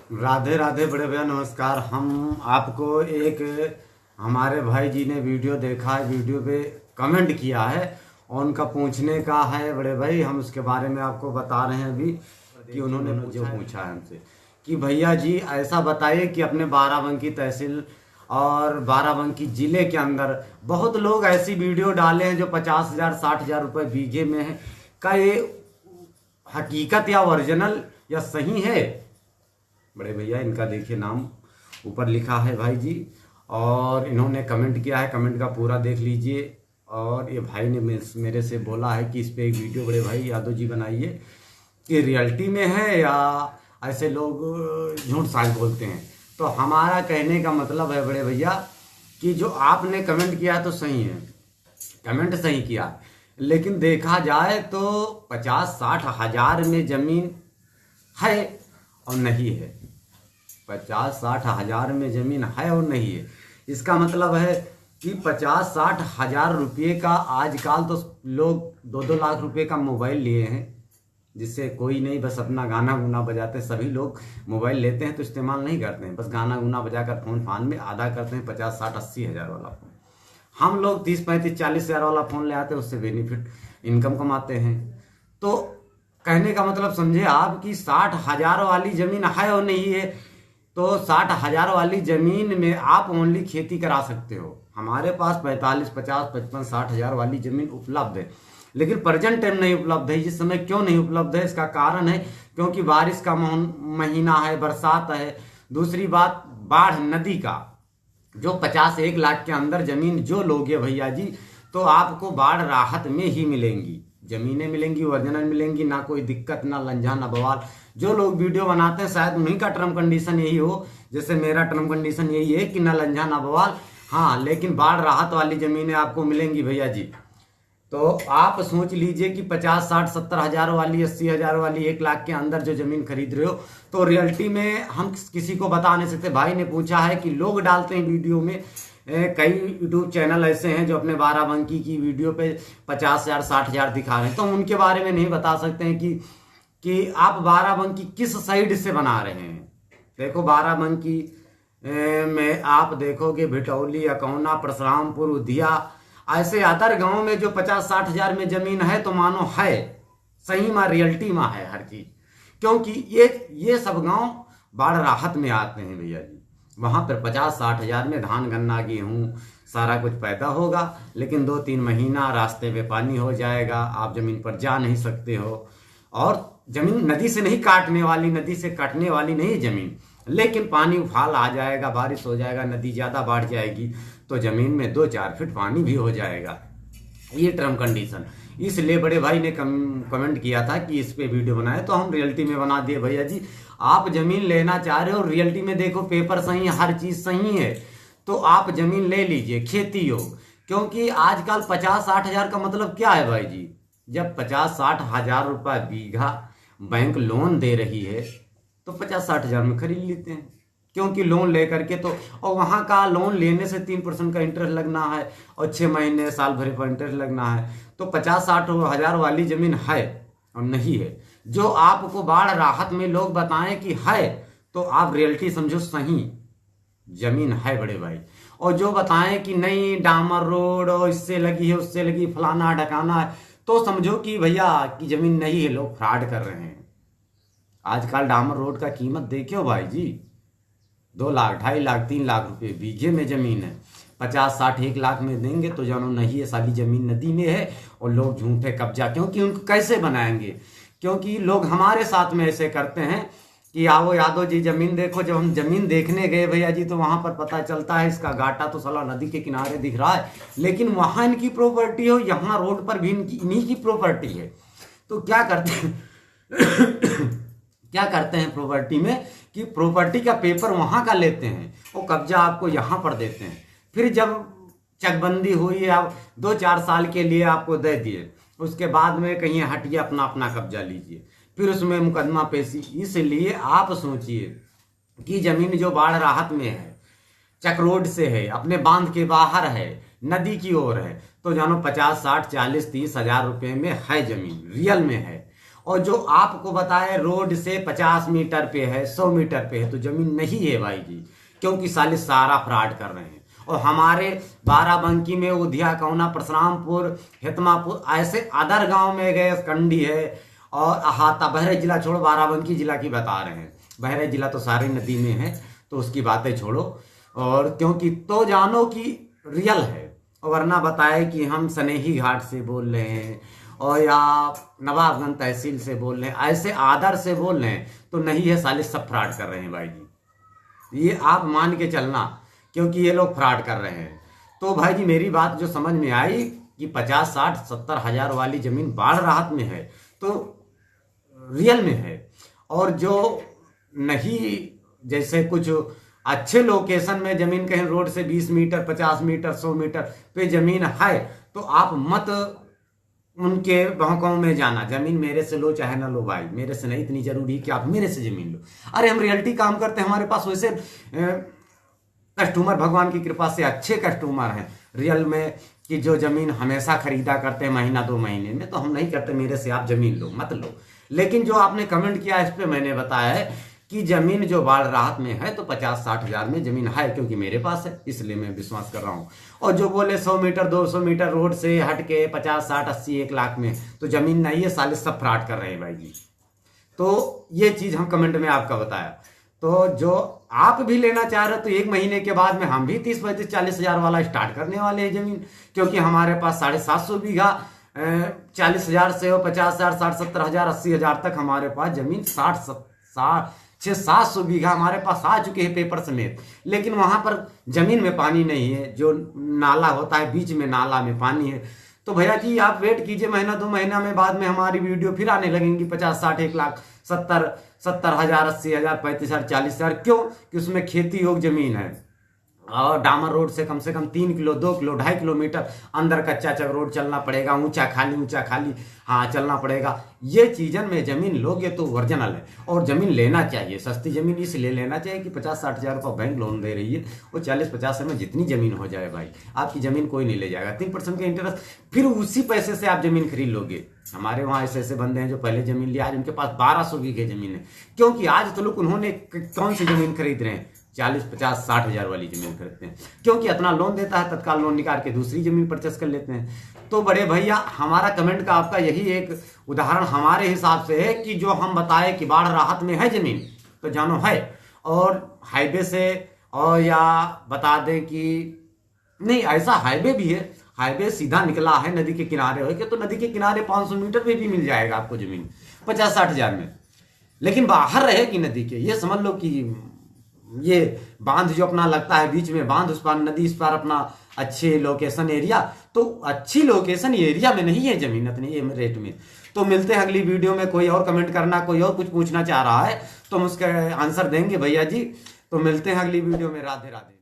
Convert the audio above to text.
राधे राधे बड़े भैया, नमस्कार। हम आपको एक हमारे भाई जी ने वीडियो देखा है, वीडियो पे कमेंट किया है और उनका पूछने का है बड़े भाई, हम उसके बारे में आपको बता रहे हैं अभी कि उन्होंने जो पूछा है हमसे कि भैया जी ऐसा बताइए कि अपने बाराबंकी तहसील और बाराबंकी जिले के अंदर बहुत लोग ऐसी वीडियो डाले हैं जो 50,000 60,000 रुपये बीघे में है। क्या ये हकीकत या ओरिजिनल या सही है? बड़े भैया इनका देखिए नाम ऊपर लिखा है भाई जी, और इन्होंने कमेंट किया है, कमेंट का पूरा देख लीजिए। और ये भाई ने मेरे से बोला है कि इस पे एक वीडियो बड़े भाई यादव जी बनाइए कि रियलिटी में है या ऐसे लोग झूठ साज बोलते हैं। तो हमारा कहने का मतलब है बड़े भैया कि जो आपने कमेंट किया तो सही है, कमेंट सही किया, लेकिन देखा जाए तो 50-60 हजार में जमीन है और नहीं है। 50-60 हजार में जमीन है और नहीं है, इसका मतलब है कि 50-60 हजार रुपये का आजकल तो लोग 2-2 लाख रुपए का मोबाइल लिए हैं, जिससे कोई नहीं, बस अपना गाना गुना बजाते हैं। सभी लोग मोबाइल लेते हैं तो इस्तेमाल नहीं करते हैं, बस गाना गुना बजाकर फोन फान में आधा करते हैं। 50-60-80 हजार वाला फोन हम लोग 30-35-40 हजार वाला फोन ले आते हैं, उससे बेनिफिट इनकम कमाते हैं। तो कहने का मतलब समझे आप कि 60 हजार वाली जमीन है और नहीं है। तो 60 हजार वाली जमीन में आप ओनली खेती करा सकते हो। हमारे पास 45, 50, 55, 60 हजार वाली जमीन उपलब्ध है, लेकिन प्रेजेंट टाइम नहीं उपलब्ध है। इस समय क्यों नहीं उपलब्ध है, इसका कारण है क्योंकि बारिश का महीना है, बरसात है। दूसरी बात, बाढ़ नदी का जो 50-1 लाख के अंदर जमीन जो लोगे भैया जी, तो आपको बाढ़ राहत में ही मिलेंगी, जमीनें मिलेंगी, ओरिजिनल मिलेंगी, ना कोई दिक्कत, ना लंझा, ना बवाल। जो लोग वीडियो बनाते हैं शायद उन्हीं का टर्म कंडीशन यही हो, जैसे मेरा टर्म कंडीशन यही है कि ना लंझा ना बवाल, हाँ, लेकिन बाढ़ राहत वाली जमीनें आपको मिलेंगी भैया जी। तो आप सोच लीजिए कि 50-60-70 हजार वाली, 80 हजार वाली, 1 लाख के अंदर जो जमीन खरीद रहे हो, तो रियलिटी में हम किसी को बता नहीं सकते। भाई ने पूछा है कि लोग डालते हैं वीडियो में, कई यूट्यूब चैनल ऐसे हैं जो अपने बाराबंकी की वीडियो पे 50,000 60,000 दिखा रहे हैं, तो हम उनके बारे में नहीं बता सकते हैं कि आप बाराबंकी किस साइड से बना रहे हैं। देखो बाराबंकी में आप देखोगे भिटौली, अकौना, परशुरामपुर, उधिया, ऐसे अदर गांव में जो 50-60 हजार में जमीन है तो मानो है, सही में रियलिटी में है हर चीज। क्योंकि ये सब गांव बाढ़ राहत में आते हैं भैया जी। वहां पर 50-60 हजार में धान गन्ना गेहूं सारा कुछ पैदा होगा, लेकिन 2-3 महीना रास्ते में पानी हो जाएगा, आप जमीन पर जा नहीं सकते हो। और जमीन नदी से नहीं काटने वाली, नदी से कटने वाली नहीं जमीन, लेकिन पानी उफाल आ जाएगा, बारिश हो जाएगा, नदी ज्यादा बढ़ जाएगी तो जमीन में 2-4 फीट पानी भी हो जाएगा। ये टर्म कंडीशन, इसलिए बड़े भाई ने कमेंट किया था कि इस पे वीडियो बनाए, तो हम रियलिटी में बना दिए भैया जी। आप जमीन लेना चाह रहे हो, रियलिटी में देखो पेपर सही है, हर चीज सही है, तो आप जमीन ले लीजिए खेती योग। क्योंकि आजकल 50-60 हजार का मतलब क्या है भाई जी? जब 50-60 हजार रुपये बीघा बैंक लोन दे रही है तो 50-60 हजार में खरीद लेते हैं। क्योंकि लोन लेकर के तो, और वहां का लोन लेने से 3% का इंटरेस्ट लगना है और 6 महीने साल भर पर इंटरेस्ट लगना है। तो 50-60 हजार वाली जमीन है और नहीं है। जो आपको बाढ़ राहत में लोग बताएं कि है, तो आप रियलिटी समझो सही जमीन है बड़े भाई। और जो बताएं कि नहीं डामर रोड और इससे लगी है, उससे लगी, फलाना ढकाना है, तो समझो कि भैया की जमीन नहीं है, लोग फ्रॉड कर रहे हैं। आजकल डामर रोड का कीमत देखियो भाई जी, 2 लाख, 2.5 लाख, 3 लाख रुपए बीघे में जमीन है। 50-60 1 लाख में देंगे तो जानो नहीं है, सारी जमीन नदी में है और लोग झूठे कब्जा। क्योंकि उनको कैसे बनाएंगे? क्योंकि लोग हमारे साथ में ऐसे करते हैं कि आओ यादव जी जमीन देखो। जब हम जमीन देखने गए भैया जी, तो वहां पर पता चलता है इसका घाटा तो साला नदी के किनारे दिख रहा है, लेकिन वहां इनकी प्रॉपर्टी हो, यहाँ रोड पर भी इन्हीं की प्रॉपर्टी है। तो क्या करते हैं क्या करते हैं प्रॉपर्टी में कि प्रॉपर्टी का पेपर वहां का लेते हैं और कब्जा आपको यहां पर देते हैं। फिर जब चकबंदी हुई, आप 2-4 साल के लिए आपको दे दिए, उसके बाद में कहीं हटिए, अपना अपना कब्जा लीजिए, फिर उसमें मुकदमा पेशी। इसलिए आप सोचिए कि जमीन जो बाढ़ राहत में है, चक रोड से है, अपने बांध के बाहर है, नदी की ओर है, तो जानो 50-60-40-30 हजार रुपए में है जमीन, रियल में है। और जो आपको बताए रोड से 50 मीटर पे है, 100 मीटर पे है, तो जमीन नहीं है भाई जी, क्योंकि साले सारा फ्रॉड कर रहे हैं। और हमारे बाराबंकी में उधिया, कौना, परशुरामपुर, हेतमापुर, ऐसे अदर गांव में गए, कंडी है और अहाता, बहराइच जिला छोड़ो, बाराबंकी जिला की बता रहे हैं। बहराइच जिला तो सारी नदी में है, तो उसकी बातें छोड़ो। और क्योंकि तो जानो कि रियल है, वरना बताए कि हम सनेही घाट से बोल रहे हैं और या नवाबगंज तहसील से बोल रहे हैं, ऐसे आदर से बोल रहे हैं, तो नहीं है, साले सब फ्रॉड कर रहे हैं भाई जी। ये आप मान के चलना, क्योंकि ये लोग फ्रॉड कर रहे हैं। तो भाई जी मेरी बात जो समझ में आई कि 50, 60, 70 हजार वाली जमीन बाढ़ राहत में है, तो रियल में है। और जो नहीं, जैसे कुछ अच्छे लोकेशन में जमीन कहीं रोड से 20 मीटर, 50 मीटर, 100 मीटर पे जमीन है, तो आप मत उनके बहकाओं में जाना। जमीन मेरे से लो चाहे ना लो भाई, मेरे से नहीं इतनी जरूरी कि आप मेरे से जमीन लो। अरे हम रियल्टी काम करते हैं, हमारे पास वैसे कस्टमर भगवान की कृपा से अच्छे कस्टमर हैं रियल में, कि जो जमीन हमेशा खरीदा करते हैं महीना 2 महीने में, तो हम नहीं करते मेरे से आप जमीन लो मत लो। लेकिन जो आपने कमेंट किया इस पे मैंने बताया है कि जमीन जो बाढ़ राहत में है तो 50-60 हजार में जमीन है, क्योंकि मेरे पास है, इसलिए मैं विश्वास कर रहा हूं। और जो बोले 100 मीटर 200 मीटर रोड से हट के 50, 60, 80, 1 लाख में तो जमीन नहीं है, साले सब फ्रॉड कर रहे हैं भाई जी। तो ये चीज हम कमेंट में आपका बताया। तो जो आप भी लेना चाह रहे हो, तो 1 महीने के बाद में हम भी 30, 35, 40 हजार वाला स्टार्ट करने वाले हैं जमीन, क्योंकि हमारे पास 750 बीघा 40 हजार से 50 हजार, 60, 70 हजार, 80 हजार तक हमारे पास जमीन 600-700 बीघा हमारे पास आ चुके हैं पेपर समेत। लेकिन वहां पर जमीन में पानी नहीं है, जो नाला होता है बीच में, नाला में पानी है। तो भैया जी आप वेट कीजिए, महीना 2 महीना में बाद में हमारी वीडियो फिर आने लगेंगी 50, 60, 1 लाख, 70 हजार, 80 हजार, 35 हजार, 40 हजार। क्यों कि उसमें खेती योग्य जमीन है और डामर रोड से कम 3 किलो, 2 किलो, 2.5 किलोमीटर अंदर कच्चा चक रोड चलना पड़ेगा, ऊंचा खाली हाँ चलना पड़ेगा। ये चीजन में जमीन लोगे तो ओरिजिनल है। और जमीन लेना चाहिए, सस्ती जमीन इसलिए लेना चाहिए कि 50-60 हजार रुपये बैंक लोन दे रही है, वो 40-50 में जितनी जमीन हो जाए भाई, आपकी जमीन कोई नहीं ले जाएगा। 3% का इंटरेस्ट, फिर उसी पैसे से आप जमीन खरीद लोगे। हमारे वहां ऐसे बंदे हैं जो पहले जमीन लिया, आज उनके पास 1200 बीघे जमीन है, क्योंकि आज तो लोग उन्होंने कौन सी जमीन खरीद रहे हैं, 40, 50, 60 हजार वाली जमीन खरीदते हैं, क्योंकि इतना लोन देता है, तत्काल लोन निकाल के दूसरी जमीन परचेस कर लेते हैं। तो बड़े भैया हमारा कमेंट का आपका यही एक उदाहरण हमारे हिसाब से है कि जो हम बताए कि बाढ़ राहत में है जमीन, तो जानो है। और हाईवे से, और या बता दें कि नहीं, ऐसा हाईवे भी है, हाईवे सीधा निकला है नदी के किनारे हो के, तो नदी के किनारे 500 मीटर में भी मिल जाएगा आपको जमीन 50-60 हजार में। लेकिन बाहर रहेगी नदी के, ये समझ लो कि ये बांध जो अपना लगता है बीच में बांध, उस पार नदी, इस पार अपना अच्छे लोकेशन एरिया, तो अच्छी लोकेशन एरिया में नहीं है जमीन इतनी रेट में। तो मिलते हैं अगली वीडियो में। कोई और कमेंट करना, कोई और कुछ पूछना चाह रहा है तो हम उसका आंसर देंगे भैया जी। तो मिलते हैं अगली वीडियो में। राधे राधे।